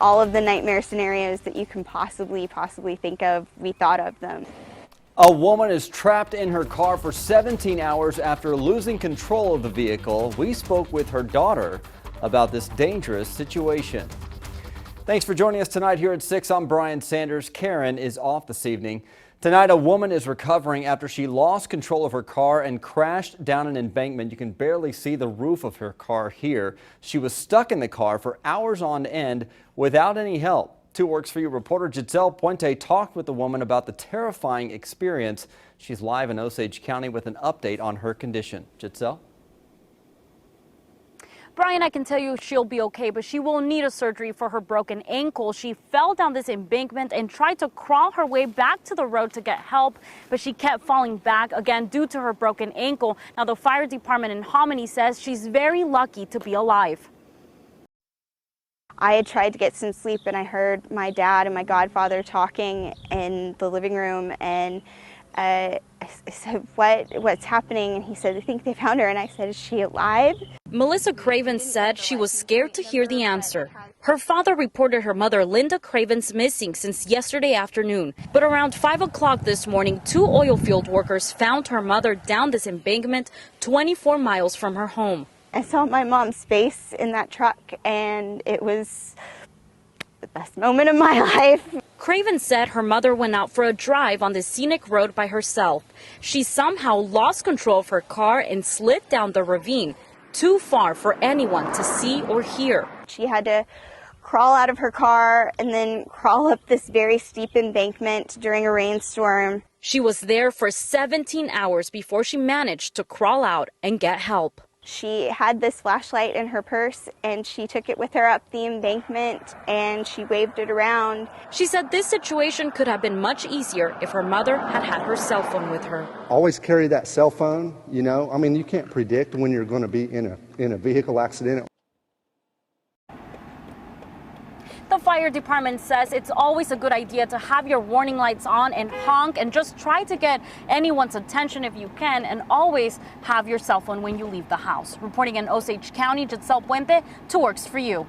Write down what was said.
all of the nightmare scenarios that you can possibly think of, we thought of them. A woman is trapped in her car for 17 hours after losing control of the vehicle. We spoke with her daughter about this dangerous situation. Thanks for joining us tonight here at 6. I'm Brian Sanders. Karen is off this evening. Tonight, a woman is recovering after she lost control of her car and crashed down an embankment. You can barely see the roof of her car here. She was stuck in the car for hours on end without any help. 2 Works For You reporter Giselle Puente talked with the woman about the terrifying experience. She's live in Osage County with an update on her condition. Giselle? Brian, I can tell you she'll be okay, but she will need a surgery for her broken ankle. She fell down this embankment and tried to crawl her way back to the road to get help, but she kept falling back again due to her broken ankle. Now, the fire department in Hominy says she's very lucky to be alive. I had tried to get some sleep and I heard my dad and my godfather talking in the living room, and I said, what's happening? And he said, I think they found her. And I said, is she alive? Melissa Craven said she was scared to hear the answer. Her father reported her mother, Linda Craven's, missing since yesterday afternoon. But around 5 o'clock this morning, 2 oil field workers found her mother down this embankment 24 miles from her home. I saw my mom's face in that truck, and it was the best moment of my life. Craven said her mother went out for a drive on the scenic road by herself. She somehow lost control of her car and slid down the ravine, too far for anyone to see or hear. She had to crawl out of her car and then crawl up this very steep embankment during a rainstorm. She was there for 17 hours before she managed to crawl out and get help. She had this flashlight in her purse, and she took it with her up the embankment, and she waved it around. She said this situation could have been much easier if her mother had had her cell phone with her. Always carry that cell phone, you know. I mean, you can't predict when you're going to be in a vehicle accident. The fire department says it's always a good idea to have your warning lights on and honk and just try to get anyone's attention if you can, and always have your cell phone when you leave the house. Reporting in Osage County, Giselle Puente, 2 Works For You.